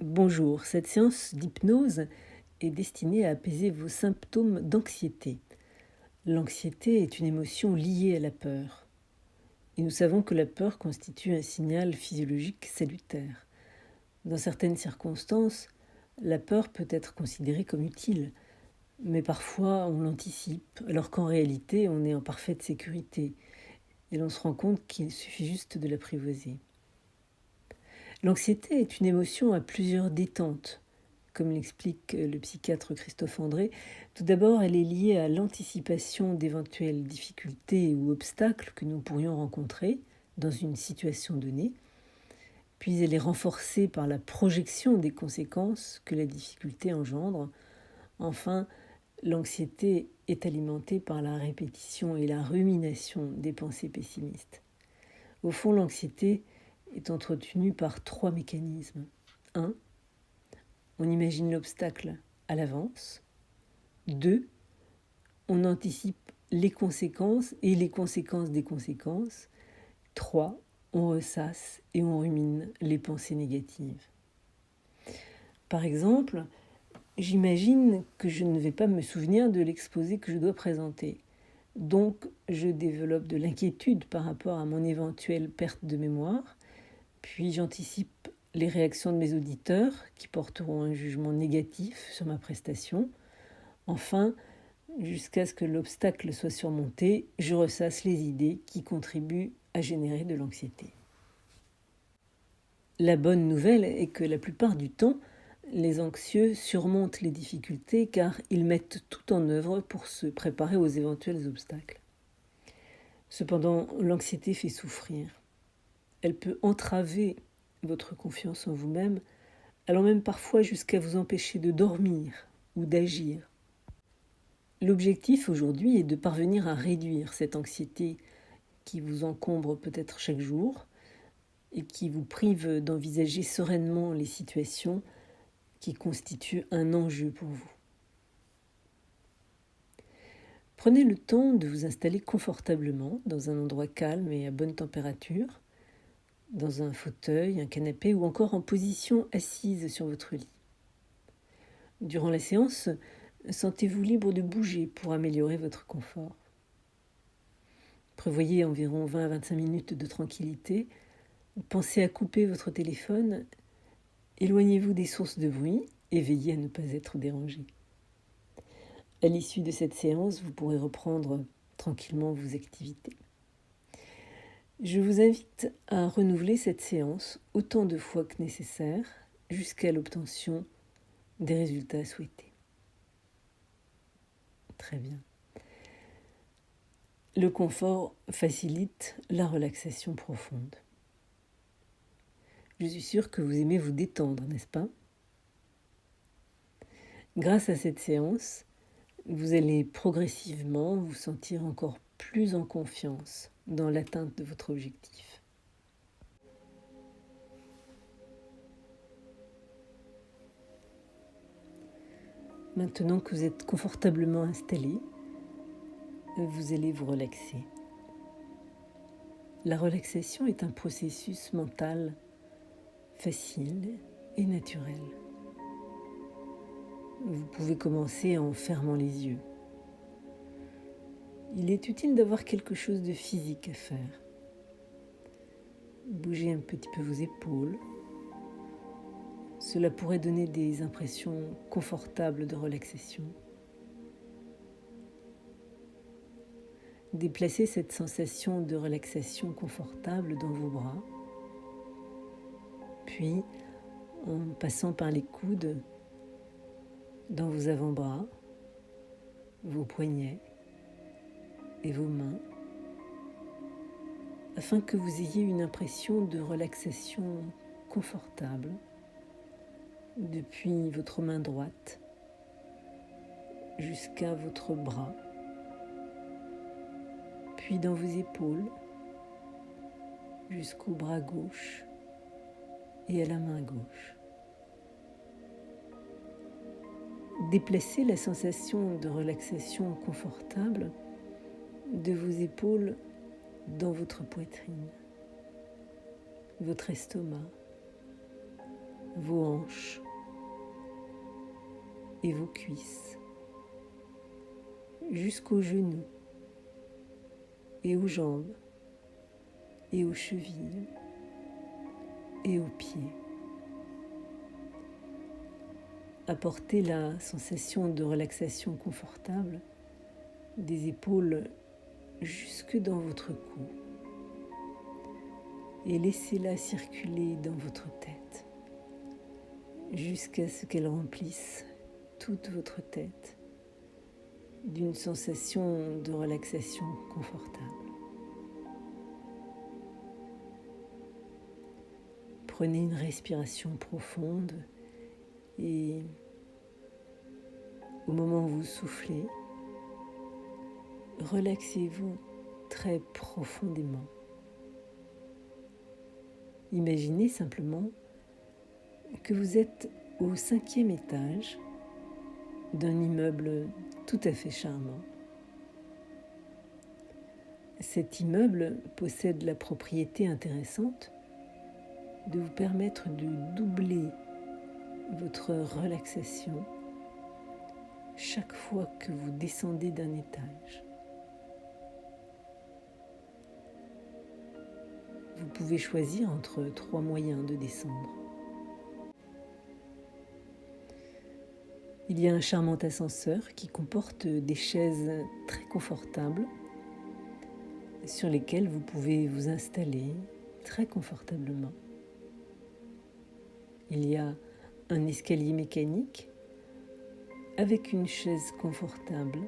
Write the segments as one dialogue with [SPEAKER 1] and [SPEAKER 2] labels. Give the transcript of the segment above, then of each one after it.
[SPEAKER 1] Bonjour, cette séance d'hypnose est destinée à apaiser vos symptômes d'anxiété. L'anxiété est une émotion liée à la peur. Et nous savons que la peur constitue un signal physiologique salutaire. Dans certaines circonstances, la peur peut être considérée comme utile, mais parfois on l'anticipe, alors qu'en réalité on est en parfaite sécurité, et l'on se rend compte qu'il suffit juste de l'apprivoiser. L'anxiété est une émotion à plusieurs détentes. Comme l'explique le psychiatre Christophe André, tout d'abord, elle est liée à l'anticipation d'éventuelles difficultés ou obstacles que nous pourrions rencontrer dans une situation donnée. Puis elle est renforcée par la projection des conséquences que la difficulté engendre. Enfin, l'anxiété est alimentée par la répétition et la rumination des pensées pessimistes. Au fond, l'anxiété est entretenue par 3 mécanismes. 1. On imagine l'obstacle à l'avance. 2. On anticipe les conséquences et les conséquences des conséquences. 3. On ressasse et on rumine les pensées négatives. Par exemple, j'imagine que je ne vais pas me souvenir de l'exposé que je dois présenter. Donc, je développe de l'inquiétude par rapport à mon éventuelle perte de mémoire. Puis, j'anticipe les réactions de mes auditeurs qui porteront un jugement négatif sur ma prestation. Enfin, jusqu'à ce que l'obstacle soit surmonté, je ressasse les idées qui contribuent à générer de l'anxiété. La bonne nouvelle est que la plupart du temps, les anxieux surmontent les difficultés car ils mettent tout en œuvre pour se préparer aux éventuels obstacles. Cependant, l'anxiété fait souffrir. Elle peut entraver votre confiance en vous-même, allant même parfois jusqu'à vous empêcher de dormir ou d'agir. L'objectif aujourd'hui est de parvenir à réduire cette anxiété qui vous encombre peut-être chaque jour et qui vous prive d'envisager sereinement les situations qui constituent un enjeu pour vous. Prenez le temps de vous installer confortablement dans un endroit calme et à bonne température, dans un fauteuil, un canapé ou encore en position assise sur votre lit. Durant la séance, sentez-vous libre de bouger pour améliorer votre confort. Prévoyez environ 20 à 25 minutes de tranquillité. Pensez à couper votre téléphone. Éloignez-vous des sources de bruit et veillez à ne pas être dérangé. À l'issue de cette séance, vous pourrez reprendre tranquillement vos activités. Je vous invite à renouveler cette séance autant de fois que nécessaire jusqu'à l'obtention des résultats souhaités. Très bien. Le confort facilite la relaxation profonde. Je suis sûre que vous aimez vous détendre, n'est-ce pas ? Grâce à cette séance, vous allez progressivement vous sentir encore plus en confiance dans l'atteinte de votre objectif. Maintenant que vous êtes confortablement installé, vous allez vous relaxer. La relaxation est un processus mental facile et naturel. Vous pouvez commencer en fermant les yeux. Il est utile d'avoir quelque chose de physique à faire. Bougez un petit peu vos épaules. Cela pourrait donner des impressions confortables de relaxation. Déplacez cette sensation de relaxation confortable dans vos bras. Puis, en passant par les coudes, dans vos avant-bras, vos poignets et vos mains, afin que vous ayez une impression de relaxation confortable depuis votre main droite jusqu'à votre bras, puis dans vos épaules jusqu'au bras gauche et à la main gauche. Déplacez la sensation de relaxation confortable de vos épaules dans votre poitrine, votre estomac, vos hanches et vos cuisses, jusqu'aux genoux et aux jambes et aux chevilles et aux pieds. Apportez la sensation de relaxation confortable des épaules jusque dans votre cou et laissez-la circuler dans votre tête jusqu'à ce qu'elle remplisse toute votre tête d'une sensation de relaxation confortable. Prenez une respiration profonde et au moment où vous soufflez, relaxez-vous très profondément. Imaginez simplement que vous êtes au 5e étage d'un immeuble tout à fait charmant. Cet immeuble possède la propriété intéressante de vous permettre de doubler votre relaxation chaque fois que vous descendez d'un étage. Vous pouvez choisir entre 3 moyens de descendre. Il y a un charmant ascenseur qui comporte des chaises très confortables sur lesquelles vous pouvez vous installer très confortablement. Il y a un escalier mécanique avec une chaise confortable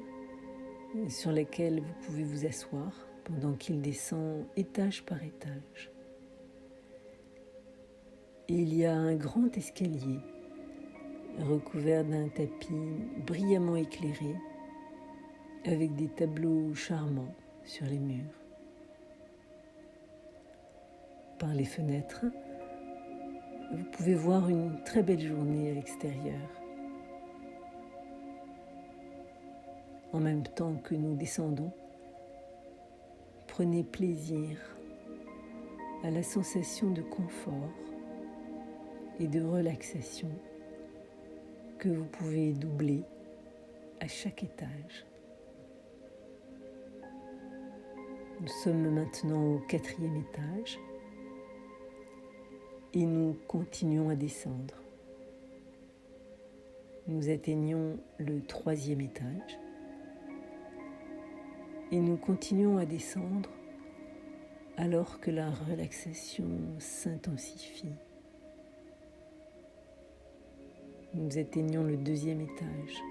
[SPEAKER 1] sur laquelle vous pouvez vous asseoir pendant qu'il descend étage par étage. Et il y a un grand escalier recouvert d'un tapis brillamment éclairé avec des tableaux charmants sur les murs. Par les fenêtres, vous pouvez voir une très belle journée à l'extérieur. En même temps que nous descendons, prenez plaisir à la sensation de confort et de relaxation que vous pouvez doubler à chaque étage. Nous sommes maintenant au 4e étage et nous continuons à descendre. Nous atteignons le 3e étage et nous continuons à descendre alors que la relaxation s'intensifie. Nous atteignons le 2e étage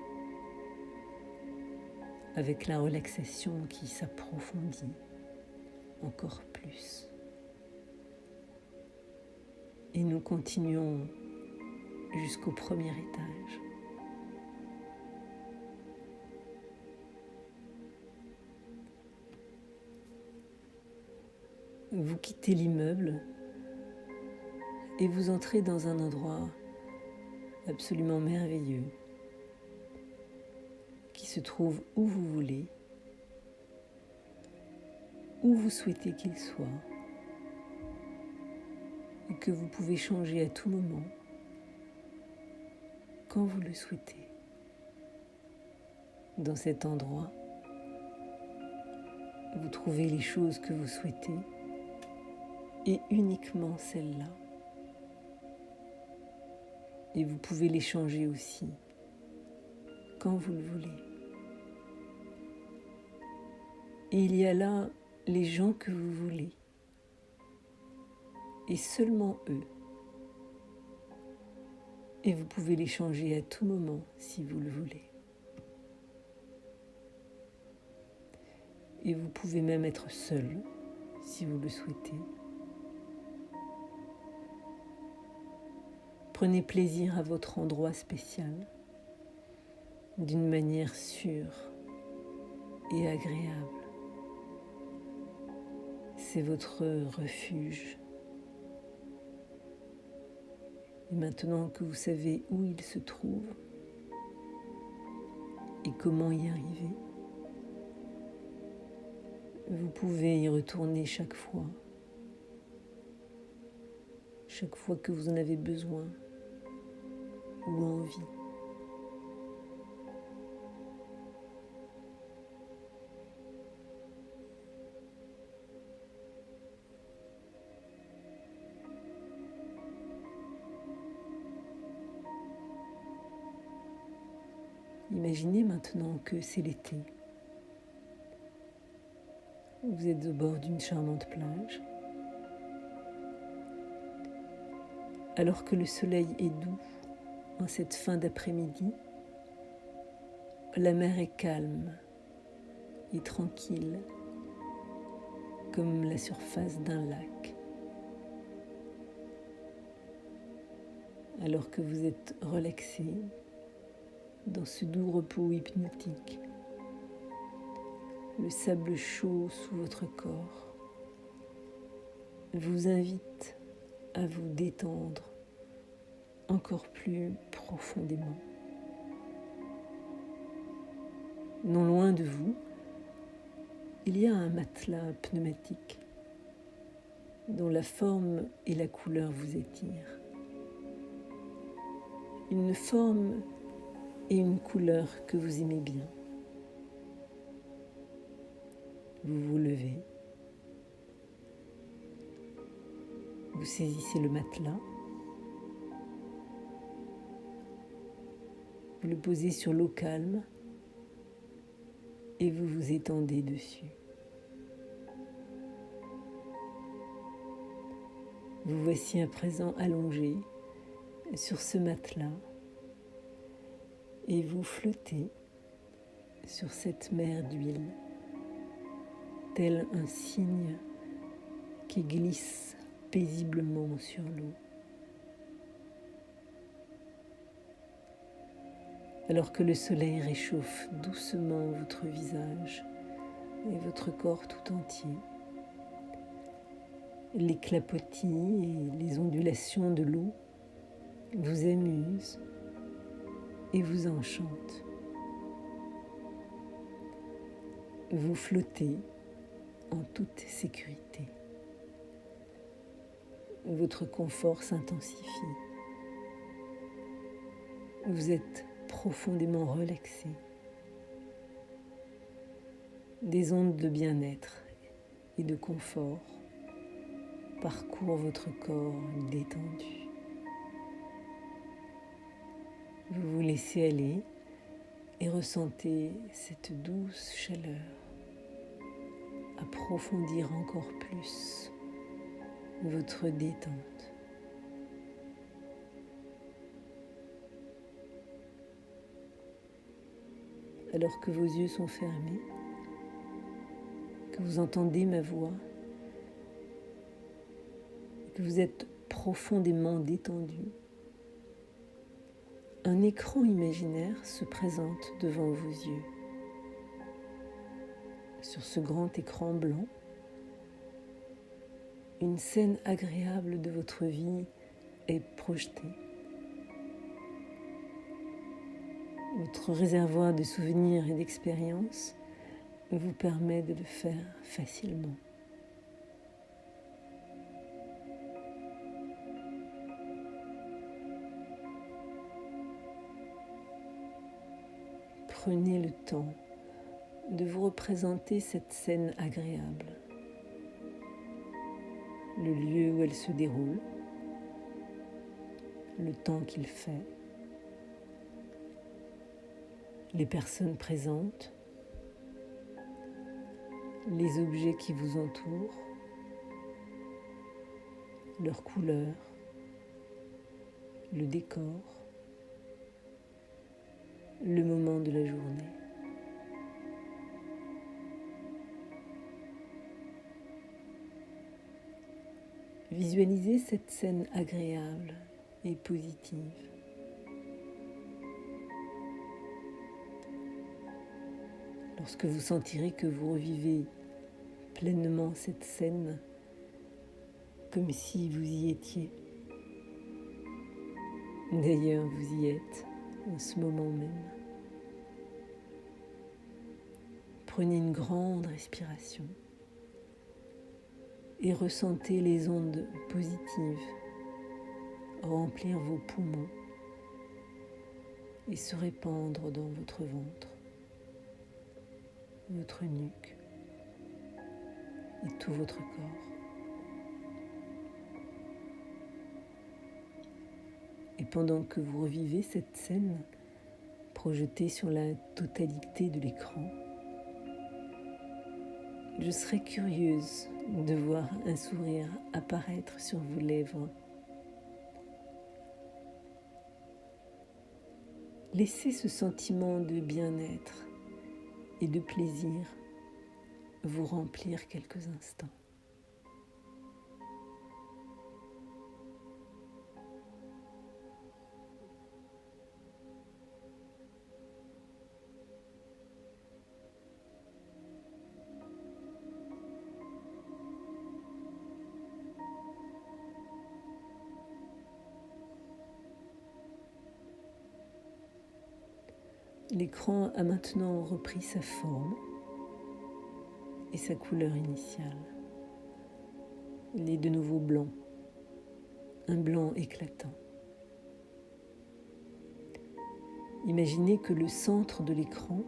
[SPEAKER 1] avec la relaxation qui s'approfondit encore plus. Et nous continuons jusqu'au 1er étage. Vous quittez l'immeuble et vous entrez dans un endroit absolument merveilleux qui se trouve où vous voulez, où vous souhaitez qu'il soit, et que vous pouvez changer à tout moment, quand vous le souhaitez. Dans cet endroit, vous trouvez les choses que vous souhaitez, et uniquement celles-là. Et vous pouvez les changer aussi, quand vous le voulez. Et il y a là les gens que vous voulez, et seulement eux. Et vous pouvez les changer à tout moment si vous le voulez. Et vous pouvez même être seul si vous le souhaitez. Prenez plaisir à votre endroit spécial d'une manière sûre et agréable. C'est votre refuge. Et maintenant que vous savez où il se trouve et comment y arriver, vous pouvez y retourner chaque fois que vous en avez besoin vie. Imaginez maintenant que c'est l'été. Vous êtes au bord d'une charmante plage. Alors que le soleil est doux en cette fin d'après-midi, la mer est calme et tranquille comme la surface d'un lac. Alors que vous êtes relaxé dans ce doux repos hypnotique, le sable chaud sous votre corps vous invite à vous détendre encore plus profondément. Non loin de vous, il y a un matelas pneumatique dont la forme et la couleur vous attirent. Une forme et une couleur que vous aimez bien. Vous vous levez, vous saisissez le matelas, vous le posez sur l'eau calme et vous vous étendez dessus. Vous voici à présent allongé sur ce matelas et vous flottez sur cette mer d'huile, tel un cygne qui glisse paisiblement sur l'eau. Alors que le soleil réchauffe doucement votre visage et votre corps tout entier, les clapotis et les ondulations de l'eau vous amusent et vous enchantent. Vous flottez en toute sécurité. Votre confort s'intensifie. Vous êtes profondément relaxé. Des ondes de bien-être et de confort parcourent votre corps détendu. Vous vous laissez aller et ressentez cette douce chaleur approfondir encore plus votre détente. Alors que vos yeux sont fermés, que vous entendez ma voix, que vous êtes profondément détendu, un écran imaginaire se présente devant vos yeux. Sur ce grand écran blanc, une scène agréable de votre vie est projetée. Votre réservoir de souvenirs et d'expériences vous permet de le faire facilement. Prenez le temps de vous représenter cette scène agréable, le lieu où elle se déroule, le temps qu'il fait, les personnes présentes, les objets qui vous entourent, leurs couleurs, le décor, le moment de la journée. Visualisez cette scène agréable et positive. Lorsque vous sentirez que vous revivez pleinement cette scène, comme si vous y étiez. D'ailleurs, vous y êtes en ce moment même. Prenez une grande respiration et ressentez les ondes positives remplir vos poumons et se répandre dans votre ventre, votre nuque et tout votre corps. Et pendant que vous revivez cette scène projetée sur la totalité de l'écran, je serais curieuse de voir un sourire apparaître sur vos lèvres. Laissez ce sentiment de bien-être et de plaisir vous remplir quelques instants. L'écran a maintenant repris sa forme et sa couleur initiale. Il est de nouveau blanc, un blanc éclatant. Imaginez que le centre de l'écran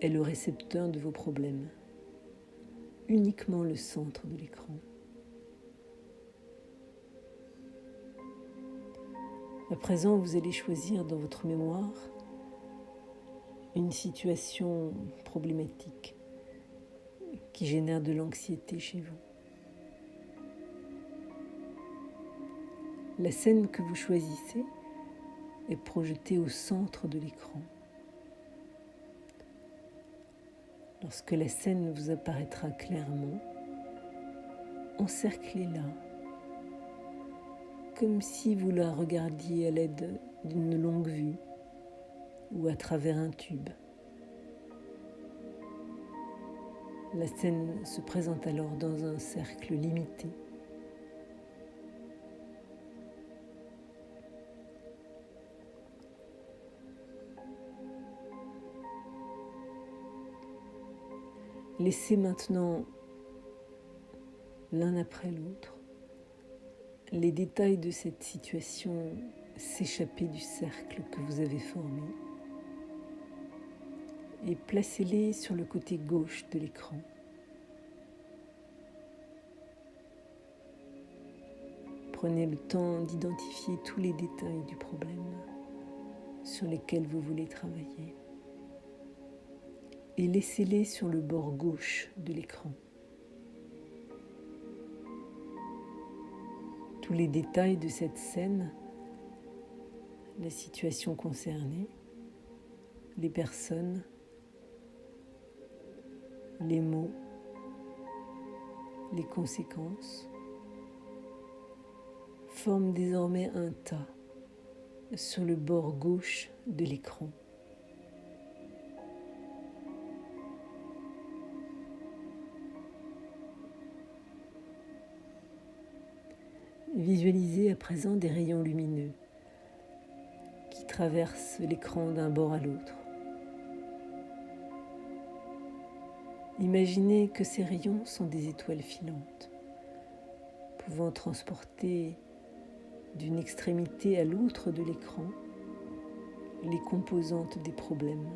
[SPEAKER 1] est le récepteur de vos problèmes, uniquement le centre de l'écran. À présent, vous allez choisir dans votre mémoire une situation problématique qui génère de l'anxiété chez vous. La scène que vous choisissez est projetée au centre de l'écran. Lorsque la scène vous apparaîtra clairement, encerclez-la, comme si vous la regardiez à l'aide d'une longue vue ou à travers un tube. La scène se présente alors dans un cercle limité. Laissez maintenant, l'un après l'autre, les détails de cette situation s'échapper du cercle que vous avez formé et placez-les sur le côté gauche de l'écran. Prenez le temps d'identifier tous les détails du problème sur lesquels vous voulez travailler et laissez-les sur le bord gauche de l'écran. Tous les détails de cette scène, la situation concernée, les personnes, les mots, les conséquences, forment désormais un tas sur le bord gauche de l'écran. Visualisez à présent des rayons lumineux qui traversent l'écran d'un bord à l'autre. Imaginez que ces rayons sont des étoiles filantes, pouvant transporter d'une extrémité à l'autre de l'écran les composantes des problèmes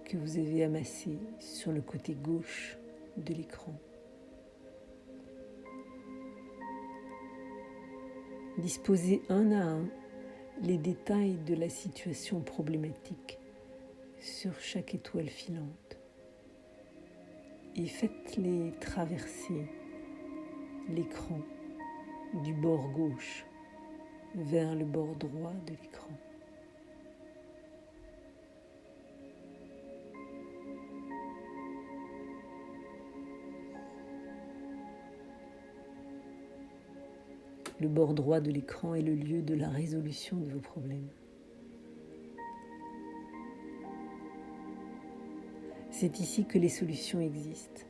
[SPEAKER 1] que vous avez amassés sur le côté gauche de l'écran. Disposez un à un les détails de la situation problématique sur chaque étoile filante et faites-les traverser l'écran du bord gauche vers le bord droit de l'écran. Le bord droit de l'écran est le lieu de la résolution de vos problèmes. C'est ici que les solutions existent.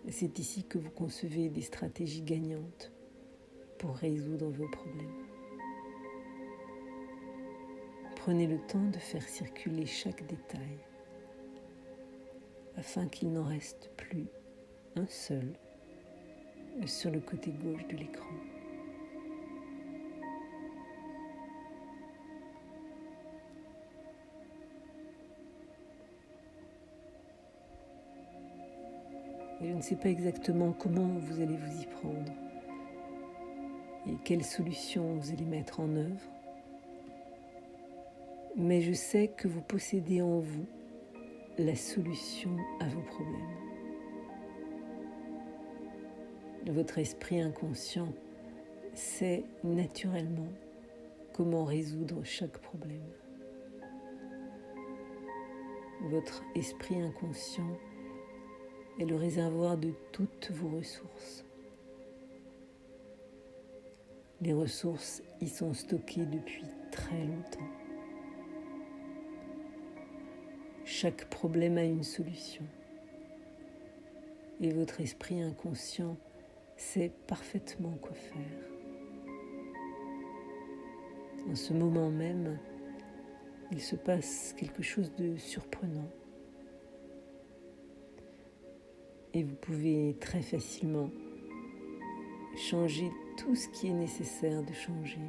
[SPEAKER 1] C'est ici que vous concevez des stratégies gagnantes pour résoudre vos problèmes. Prenez le temps de faire circuler chaque détail afin qu'il n'en reste plus un seul sur le côté gauche de l'écran. Et je ne sais pas exactement comment vous allez vous y prendre et quelles solutions vous allez mettre en œuvre. Mais je sais que vous possédez en vous la solution à vos problèmes. Votre esprit inconscient sait naturellement comment résoudre chaque problème. Votre esprit inconscient est le réservoir de toutes vos ressources. Les ressources y sont stockées depuis très longtemps. Chaque problème a une solution. Et votre esprit inconscient sait parfaitement quoi faire. En ce moment même, il se passe quelque chose de surprenant. Et vous pouvez très facilement changer tout ce qui est nécessaire de changer.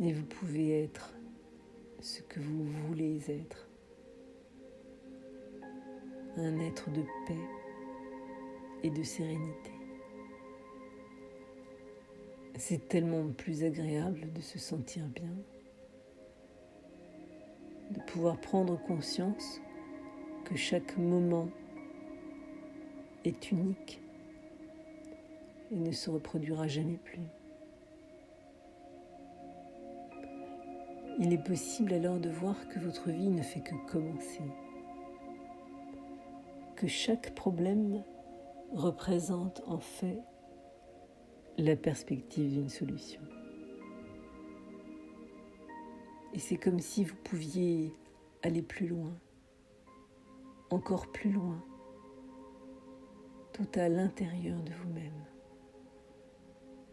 [SPEAKER 1] Et vous pouvez être ce que vous voulez être. Un être de paix et de sérénité. C'est tellement plus agréable de se sentir bien, de pouvoir prendre conscience que chaque moment est unique et ne se reproduira jamais plus. Il est possible alors de voir que votre vie ne fait que commencer, que chaque problème représente en fait la perspective d'une solution. Et c'est comme si vous pouviez aller plus loin, encore plus loin, tout à l'intérieur de vous-même,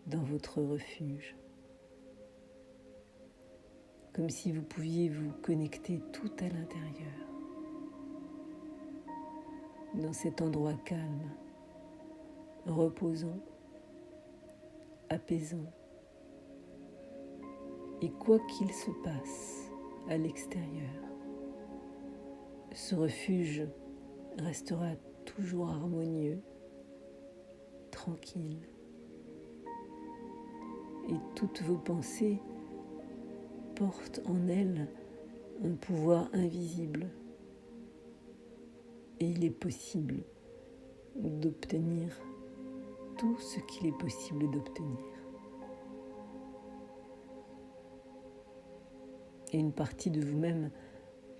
[SPEAKER 1] dans votre refuge. Comme si vous pouviez vous connecter tout à l'intérieur, dans cet endroit calme, reposant, apaisant. Et quoi qu'il se passe à l'extérieur, ce refuge restera toujours harmonieux, tranquille. Et toutes vos pensées portent en elles un pouvoir invisible. Et il est possible d'obtenir tout ce qu'il est possible d'obtenir. Et une partie de vous-même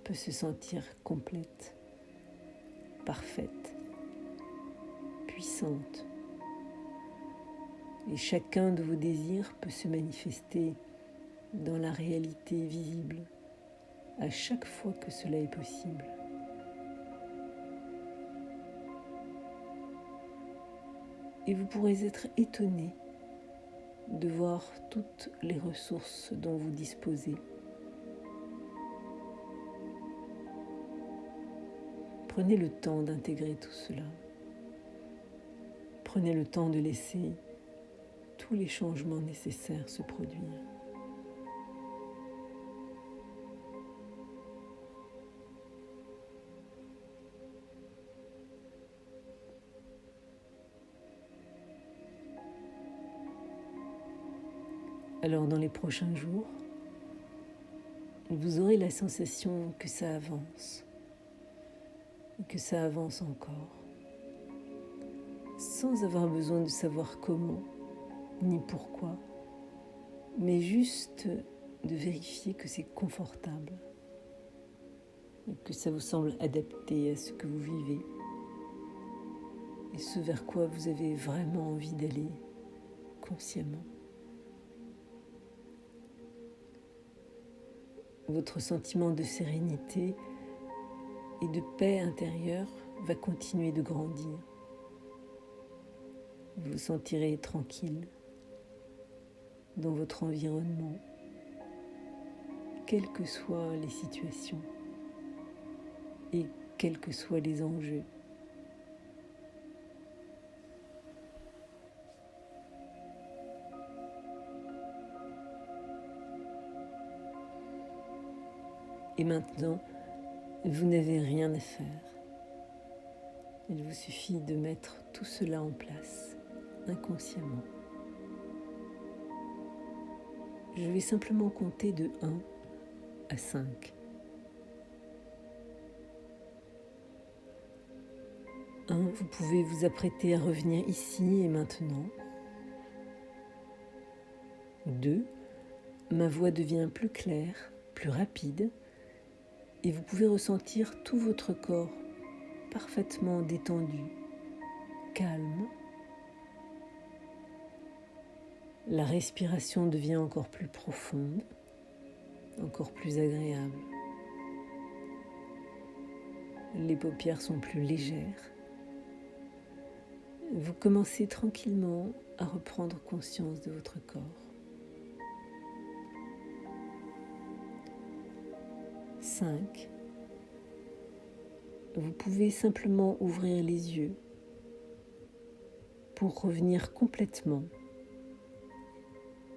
[SPEAKER 1] peut se sentir complète, parfaite, puissante. Et chacun de vos désirs peut se manifester dans la réalité visible à chaque fois que cela est possible. Et vous pourrez être étonné de voir toutes les ressources dont vous disposez. Prenez le temps d'intégrer tout cela. Prenez le temps de laisser tous les changements nécessaires se produire. Alors dans les prochains jours, vous aurez la sensation que ça avance, et que ça avance encore, sans avoir besoin de savoir comment, ni pourquoi, mais juste de vérifier que c'est confortable, et que ça vous semble adapté à ce que vous vivez, et ce vers quoi vous avez vraiment envie d'aller consciemment. Votre sentiment de sérénité et de paix intérieure va continuer de grandir. Vous vous sentirez tranquille dans votre environnement, quelles que soient les situations et quels que soient les enjeux. Et maintenant, vous n'avez rien à faire. Il vous suffit de mettre tout cela en place inconsciemment. Je vais simplement compter de 1 à 5. 1, vous pouvez vous apprêter à revenir ici et maintenant. 2, ma voix devient plus claire, plus rapide, et vous pouvez ressentir tout votre corps parfaitement détendu, calme. La respiration devient encore plus profonde, encore plus agréable. Les paupières sont plus légères. Vous commencez tranquillement à reprendre conscience de votre corps. 5. Vous pouvez simplement ouvrir les yeux pour revenir complètement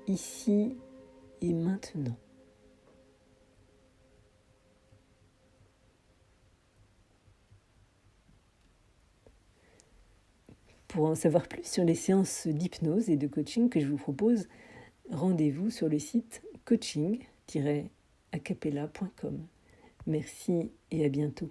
[SPEAKER 1] ici et maintenant. Pour en savoir plus sur les séances d'hypnose et de coaching que je vous propose, rendez-vous sur le site coaching-acapella.com. Merci et à bientôt.